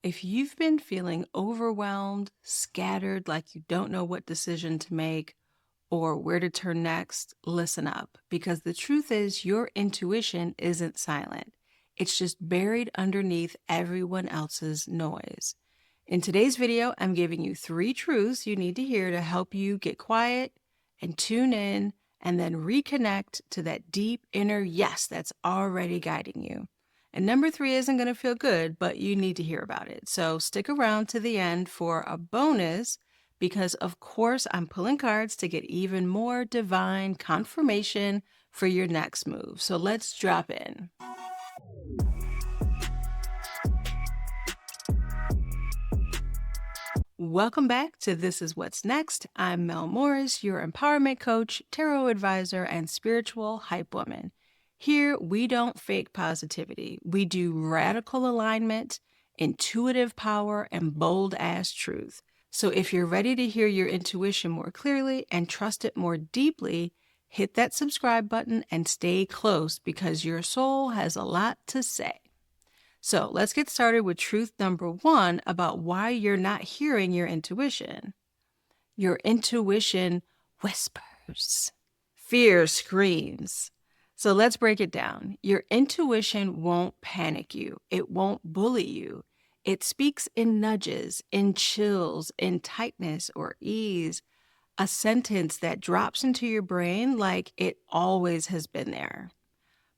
If you've been feeling overwhelmed, scattered, like you don't know what decision to make or where to turn next, listen up because the truth is your intuition isn't silent. It's just buried underneath everyone else's noise. In today's video, I'm giving you 3 truths you need to hear to help you get quiet and tune in and then reconnect to that deep inner yes that's already guiding you. And number 3 isn't going to feel good, but you need to hear about it. So stick around to the end for a bonus because, of course, I'm pulling cards to get even more divine confirmation for your next move. So let's drop in. Welcome back to This Is What's Next. I'm Mel Morris, your empowerment coach, tarot advisor, and spiritual hype woman. Here, we don't fake positivity. We do radical alignment, intuitive power, and bold ass truth. So if you're ready to hear your intuition more clearly and trust it more deeply, hit that subscribe button and stay close because your soul has a lot to say. So let's get started with truth number 1 about why you're not hearing your intuition. Your intuition whispers. Fear screams. So let's break it down. Your intuition won't panic you. It won't bully you. It speaks in nudges, in chills, in tightness or ease, a sentence that drops into your brain like it always has been there.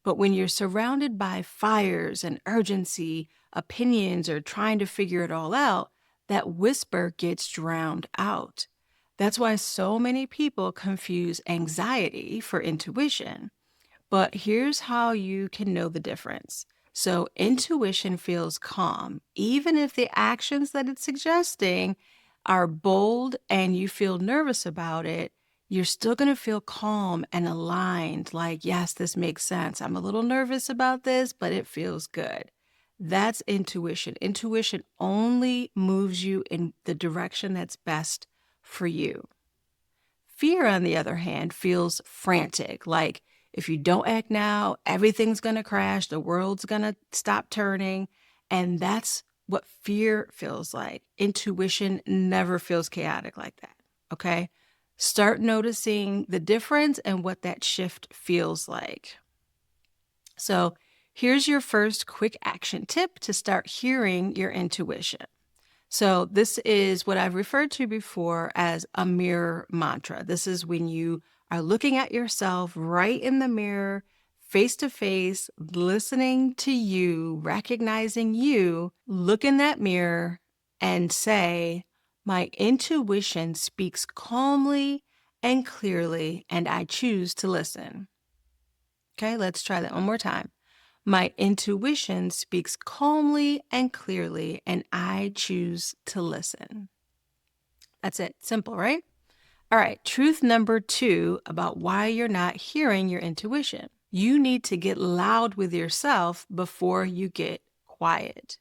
But when you're surrounded by fires and urgency, opinions, or trying to figure it all out, that whisper gets drowned out. That's why so many people confuse anxiety for intuition. But here's how you can know the difference. So intuition feels calm, even if the actions that it's suggesting are bold and you feel nervous about it. You're still going to feel calm and aligned, like, yes, this makes sense. I'm a little nervous about this, but it feels good. That's intuition. Intuition only moves you in the direction that's best for you. Fear, on the other hand, feels frantic, like if you don't act now, everything's going to crash, the world's going to stop turning, and that's what fear feels like. Intuition never feels chaotic like that, okay? Start noticing the difference and what that shift feels like. So here's your first quick action tip to start hearing your intuition. So this is what I've referred to before as a mirror mantra. This is when you are looking at yourself right in the mirror, face to face, listening to you, recognizing you, look in that mirror and say, my intuition speaks calmly and clearly, and I choose to listen. Okay, let's try that one more time. My intuition speaks calmly and clearly, and I choose to listen. That's it. Simple, right? All right, truth number 2 about why you're not hearing your intuition. You need to get loud with yourself before you get quiet.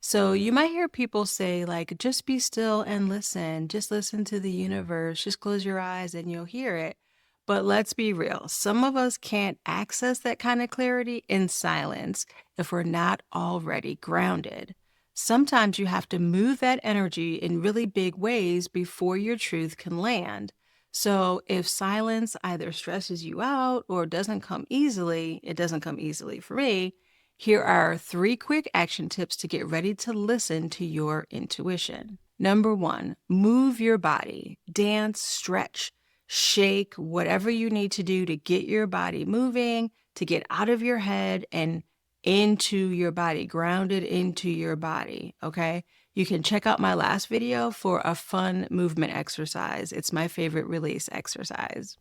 So you might hear people say, like, just be still and listen. Just listen to the universe. Just close your eyes and you'll hear it. But let's be real. Some of us can't access that kind of clarity in silence if we're not already grounded. Sometimes you have to move that energy in really big ways before your truth can land. So if silence either stresses you out or doesn't come easily, it doesn't come easily for me. Here are 3 quick action tips to get ready to listen to your intuition. Number 1, move your body. Dance, stretch, shake, whatever you need to do to get your body moving, to get out of your head and into your body, grounded into your body, okay? You can check out my last video for a fun movement exercise. It's my favorite release exercise.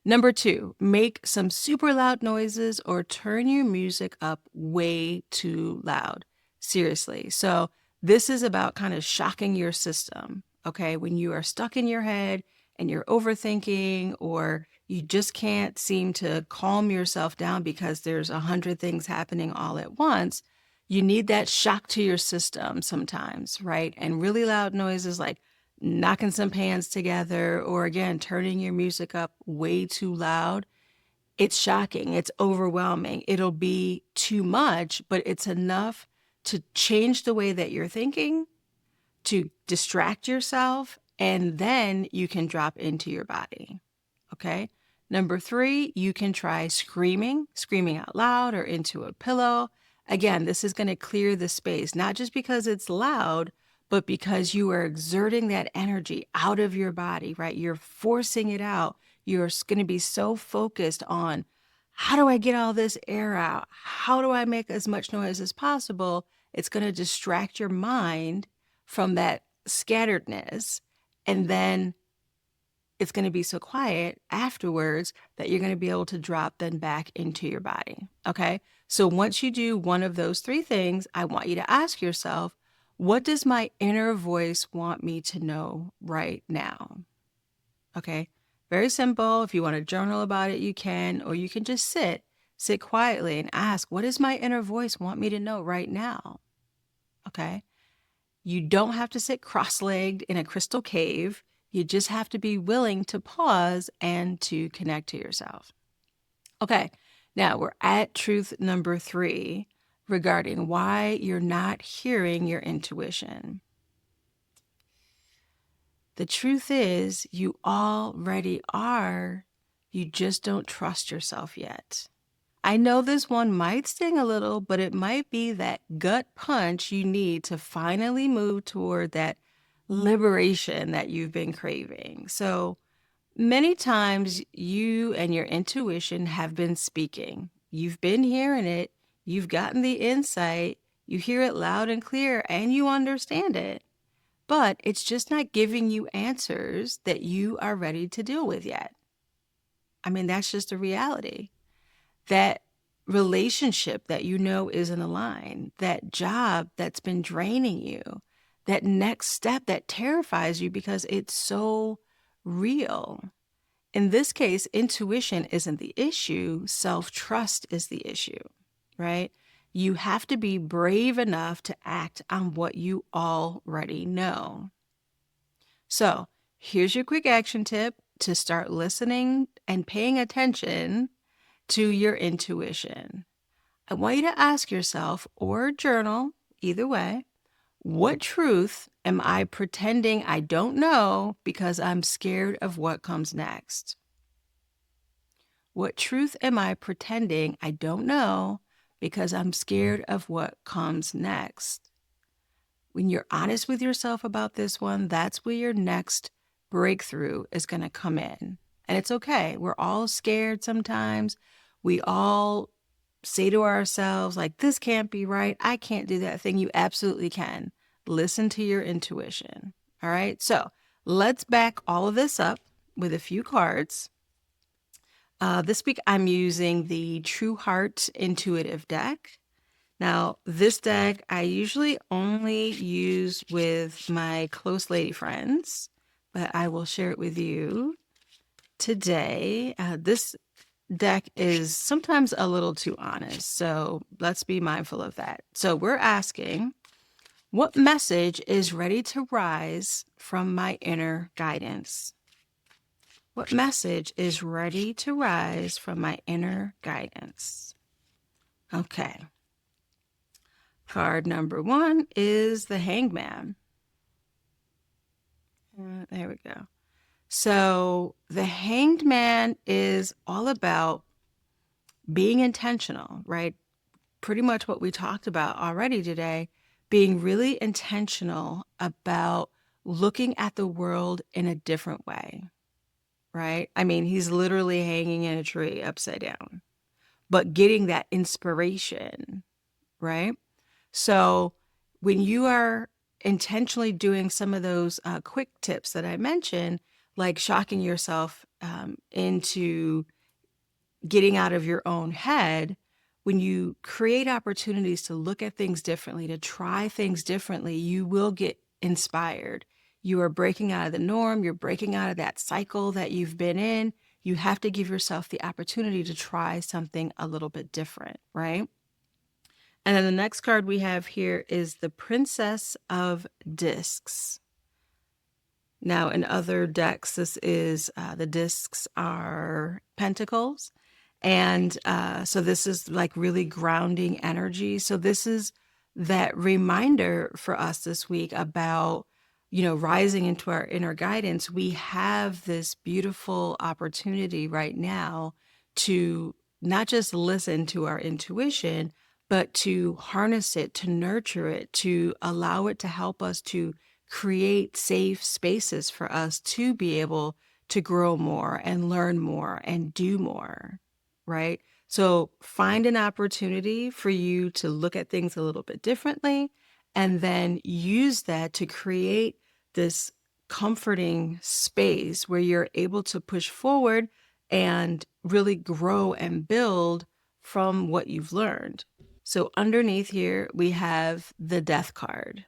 Number 2, make some super loud noises or turn your music up way too loud. Seriously. So this is about kind of shocking your system, okay? When you are stuck in your head and you're overthinking or you just can't seem to calm yourself down because there's 100 things happening all at once, you need that shock to your system sometimes, right? And really loud noises like knocking some pans together, or again, turning your music up way too loud, it's shocking. It's overwhelming. It'll be too much, but it's enough to change the way that you're thinking, to distract yourself, and then you can drop into your body. Okay. Number 3, you can try screaming out loud or into a pillow. Again, this is going to clear the space, not just because it's loud, but because you are exerting that energy out of your body, right? You're forcing it out. You're going to be so focused on, how do I get all this air out? How do I make as much noise as possible? It's going to distract your mind from that scatteredness. And then it's going to be so quiet afterwards that you're going to be able to drop then back into your body. Okay. So once you do one of those 3 things, I want you to ask yourself, what does my inner voice want me to know right now? Okay. Very simple. If you want to journal about it, you can, or you can just sit quietly and ask, what does my inner voice want me to know right now? Okay. You don't have to sit cross-legged in a crystal cave. You just have to be willing to pause and to connect to yourself. Okay, now we're at truth number 3 regarding why you're not hearing your intuition. The truth is, you already are. You just don't trust yourself yet. I know this one might sting a little, but it might be that gut punch you need to finally move toward that liberation that you've been craving. So many times you and your intuition have been speaking. You've been hearing it. You've gotten the insight. You hear it loud and clear and you understand it. But it's just not giving you answers that you are ready to deal with yet. I mean, that's just a reality. That relationship that you know isn't aligned, that job that's been draining you, that next step that terrifies you because it's so real. In this case, intuition isn't the issue, self-trust is the issue, right? You have to be brave enough to act on what you already know. So here's your quick action tip to start listening and paying attention to your intuition. I want you to ask yourself, or journal, either way, what truth am I pretending I don't know because I'm scared of what comes next? What truth am I pretending I don't know because I'm scared of what comes next? When you're honest with yourself about this one, that's where your next breakthrough is going to come in. And it's okay. We're all scared sometimes. We all say to ourselves, like, this can't be right. I can't do that thing. You absolutely can. Listen to your intuition. All right. So let's back all of this up with a few cards. This week I'm using the True Heart Intuitive deck. Now, this deck I usually only use with my close lady friends, but I will share it with you today. This deck is sometimes a little too honest, so let's be mindful of that. So we're asking, what message is ready to rise from my inner guidance? What message is ready to rise from my inner guidance? Okay. Card number 1 is the Hangman. There we go. So the Hanged Man is all about being intentional, right? Pretty much what we talked about already today, being really intentional about looking at the world in a different way, right? I mean, he's literally hanging in a tree upside down, but getting that inspiration, right? So when you are intentionally doing some of those quick tips that I mentioned, like shocking yourself into getting out of your own head, when you create opportunities to look at things differently, to try things differently, you will get inspired. You are breaking out of the norm. You're breaking out of that cycle that you've been in. You have to give yourself the opportunity to try something a little bit different, right? And then the next card we have here is the Princess of Discs. Now, in other decks, this is the discs are pentacles. And so this is like really grounding energy. So this is that reminder for us this week about, rising into our inner guidance. We have this beautiful opportunity right now to not just listen to our intuition, but to harness it, to nurture it, to allow it to help us to create safe spaces for us to be able to grow more and learn more and do more, right? So find an opportunity for you to look at things a little bit differently and then use that to create this comforting space where you're able to push forward and really grow and build from what you've learned. So underneath here, we have the Death card.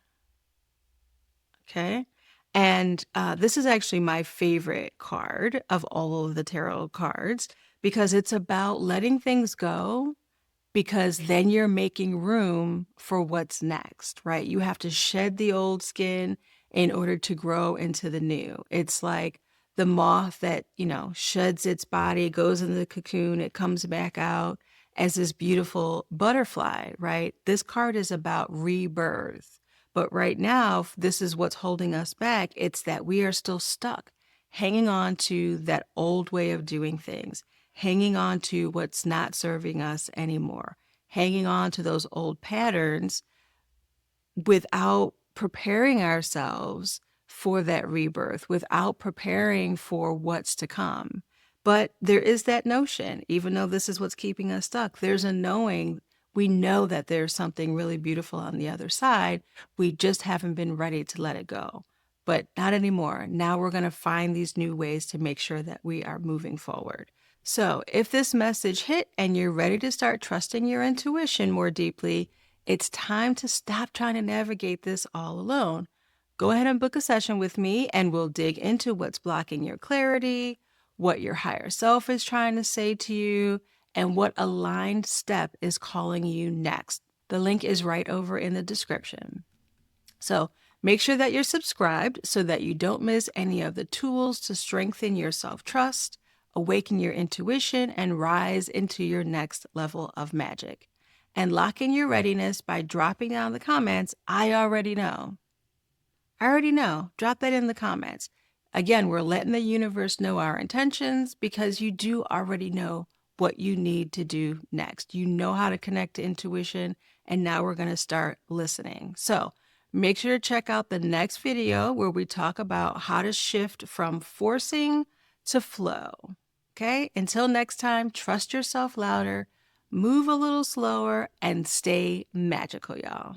Okay. And this is actually my favorite card of all of the tarot cards because it's about letting things go, because then you're making room for what's next, right? You have to shed the old skin in order to grow into the new. It's like the moth that, sheds its body, goes in the cocoon, it comes back out as this beautiful butterfly, right? This card is about rebirth. But right now, this is what's holding us back. It's that we are still stuck, hanging on to that old way of doing things, hanging on to what's not serving us anymore, hanging on to those old patterns without preparing ourselves for that rebirth, without preparing for what's to come. But there is that notion, even though this is what's keeping us stuck, there's a knowing. We know that there's something really beautiful on the other side. We just haven't been ready to let it go. But not anymore. Now we're going to find these new ways to make sure that we are moving forward. So if this message hit and you're ready to start trusting your intuition more deeply, it's time to stop trying to navigate this all alone. Go ahead and book a session with me and we'll dig into what's blocking your clarity, what your higher self is trying to say to you, and what aligned step is calling you next. The link is right over in the description. So make sure that you're subscribed so that you don't miss any of the tools to strengthen your self-trust, awaken your intuition, and rise into your next level of magic. And lock in your readiness by dropping down the comments, I already know. I already know. Drop that in the comments. Again, we're letting the universe know our intentions because you do already know what you need to do next. You know how to connect to intuition, and now we're going to start listening. So make sure to check out the next video where we talk about how to shift from forcing to flow. Okay? Until next time, trust yourself louder, move a little slower, and stay magical, y'all.